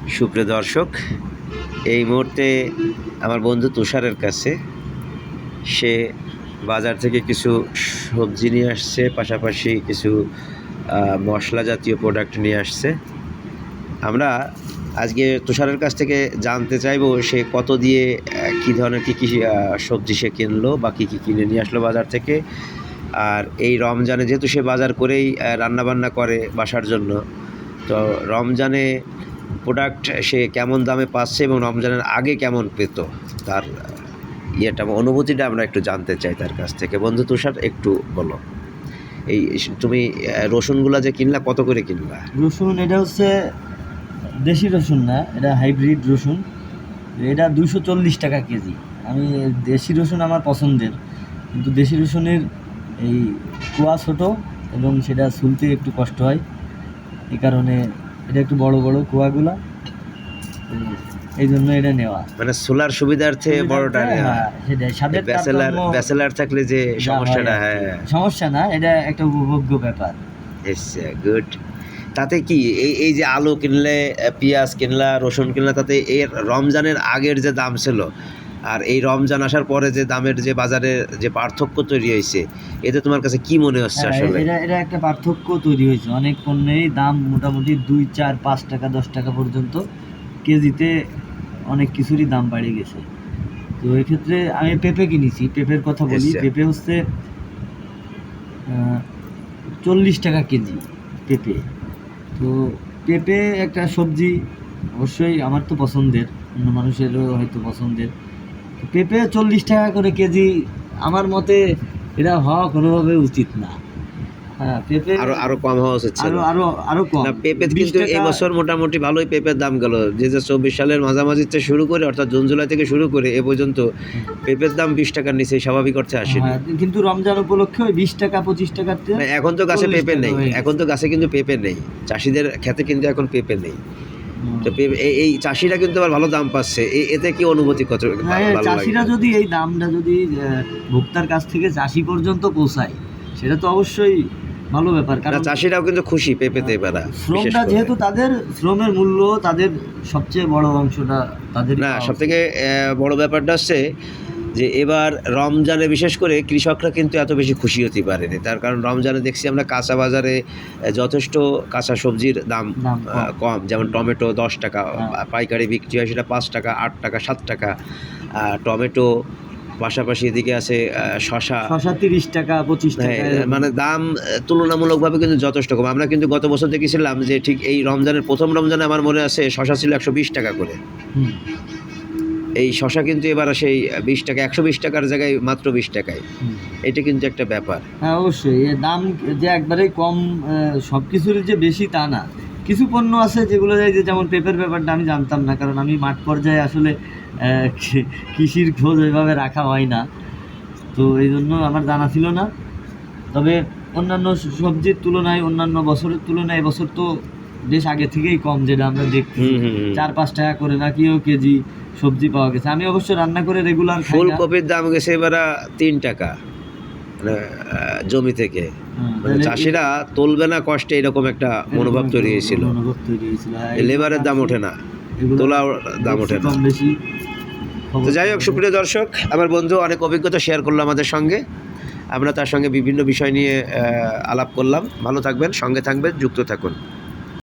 সুপ্রিয় দর্শক, এই মুহূর্তে আমার বন্ধু তুষারের কাছে সে বাজার থেকে কিছু সবজি নিয়ে আসছে, পাশাপাশি কিছু মশলা জাতীয় প্রোডাক্ট নিয়ে আসছে। আমরা আজকে তুষারের কাছ থেকে জানতে চাইবো সে কত দিয়ে কী ধরনের কী সবজি সে কিনলো বা কী কিনে নিয়ে আসলো বাজার থেকে। আর এই রমজানে যেহেতু সে বাজার করেই রান্নাবান্না করে বাসার জন্য, তো রমজানে প্রোডাক্ট সে কেমন দামে পাচ্ছে এবং রমজানের আগে কেমন পেত, তার অনুভূতিটা আমরা একটু জানতে চাই তার কাছ থেকে। বন্ধু তুষার, একটু বলো, এই তুমি রসুনগুলা যে কিনলা কত করে কিনলা? রসুন এটা হচ্ছে দেশি রসুন না, এটা হাইব্রিড রসুন। এটা 240 টাকা কেজি। আমি দেশি রসুন আমার পছন্দের, কিন্তু দেশি রসুনের এই কোয়া ছোটো এবং সেটা ছুলতে একটু কষ্ট হয়, এই কারণে এটা একটু বড় বড় কোয়াগুলা, এই জন্য এটা নেওয়া। মানে সোলার সুবিধার্থে বড়টা নেওয়া। সেটাই, স্বাদের ব্যাচেলার থাকলে যে সমস্যাটা, হ্যাঁ সমস্যা না, এটা একটা উপভোগ্য ব্যাপার। গুড। তাতে কি এই যে আলু কিনলে, পেঁয়াজ কিনলা, রসুন কিনলা, তাতে এর রমজানের আগের যে দাম ছিল আর এই রমজান আসার পরে যে দামের যে বাজারে যে পার্থক্য তৈরি হয়েছে, এতে তোমার কাছে কি মনে হচ্ছে? আসলে এটা একটা পার্থক্য তৈরি হয়েছে। অনেক পণ্যেরই দাম মোটামুটি 2, 4, 5 টাকা 10 টাকা পর্যন্ত কেজিতে অনেক কিছুরই দাম বেড়ে গেছে। তো এক্ষেত্রে আমি পেঁপে কিনেছি। পেঁপের কথা বলি, পেঁপে হচ্ছে 40 টাকা কেজি পেঁপে। তো পেঁপে একটা সবজি, অবশ্যই আমার তো পছন্দের, অন্য মানুষেরও হয়তো পছন্দের। তো পেঁপে 40 টাকা করে কেজি, আমার মতে এটা হওয়া কোনোভাবে উচিত না। হ্যাঁ, পেঁপে আরো কম হওয়া উচিত ছিল। আরো কম। পেঁপে কিন্তু এই বছর মোটামুটি ভালোই পেঁপের দাম গেল। 2024 সালের মাঝামাঝি থেকে শুরু করে, অর্থাৎ জুন জুলাই থেকে শুরু করে এ পর্যন্ত পেঁপের দাম 20 টাকার নিচে স্বাভাবিক অর্থে আসেনি। কিন্তু রমজান উপলক্ষে ওই 20 টাকা 25 টাকা। এখন তো গাছে পেঁপে নেই, এখন তো গাছে কিন্তু পেঁপে নেই, চাষিদের ক্ষেতে কিন্তু এখন পেঁপে নেই। তো এই চাষিরা কিন্তু আবার ভালো দাম পাচ্ছে, এতে কি অনুভূতি কত? চাষিরা যদি এই দামটা যদি ভোক্তার কাছ থেকে চাষি পর্যন্ত পৌঁছায়, সেটা তো অবশ্যই ভালো ব্যাপার। কারণ চাষিরাও কিন্তু খুশি পেঁপেতে এবারে। শ্রমটা যেহেতু তাদের, শ্রমের মূল্য তাদের সবচেয়ে বড় অংশটা তাদের। না, সব থেকে বড় ব্যাপারটা হচ্ছে যে এবার রমজানে বিশেষ করে কৃষকরা কিন্তু এত বেশি খুশি হতে পারেনি। তার কারণ রমজানে দেখছি আমরা কাঁচা বাজারে যথেষ্ট কাঁচা সবজির দাম কম। যেমন টমেটো 10 টাকা পাইকারি বিক্রি হয়, সেটা 5 টাকা, 8 টাকা, 7 টাকা টমেটো। পাশাপাশি এদিকে আছে শশা 30 টাকা 25 টাকা, মানে দাম তুলনামূলকভাবে কিন্তু যথেষ্ট কম। আমরা কিন্তু গত বছর দেখেছিলাম যে ঠিক এই রমজানের প্রথম রমজানে আমার মনে আছে শশা ছিল 120 টাকা করে। এই শশা কিন্তু এবার সেই 20 টাকা, 120 টাকার জায়গায় মাত্র 20 টাকায়। এটা কিন্তু একটা ব্যাপার। হ্যাঁ, অবশ্যই এর দাম যে একবারেই কম, সব কিছুর যে বেশি তা না। কিছু পণ্য আছে যেগুলো যেমন পেঁপের ব্যাপারটা আমি জানতাম না, কারণ আমি মাঠ পর্যায়ে আসলে কৃষির খোঁজ ওইভাবে রাখা হয় না, তো এই জন্য আমার জানা ছিল না। তবে অন্যান্য সবজির তুলনায়, অন্যান্য বছরের তুলনায় এবছর তো বেশ আগে থেকেই কম, যেটা আমরা দেখছি 4-5 টাকা করে নাকিও কেজি সবজি পাওয়া গেছে। আমি অবশ্য রান্না করে রেগুলার খাই। ফুলকপির দাম গেছে এবার 3 টাকা জমি থেকে। মানে চাষিরা তুলবে না কষ্টে, এরকম একটা মনোভাব তৈরি হয়েছিল। লেবারের দাম ওঠে না, তোলার দাম ওঠে না। তো যাই হোক, সুপ্রিয় দর্শক, আমার বন্ধু অনেক অভিজ্ঞতা শেয়ার করলো আমাদের সঙ্গে। আমরা তার সঙ্গে বিভিন্ন বিষয় নিয়ে আলাপ করলাম। ভালো থাকবেন, সঙ্গে থাকবেন, যুক্ত থাকুন।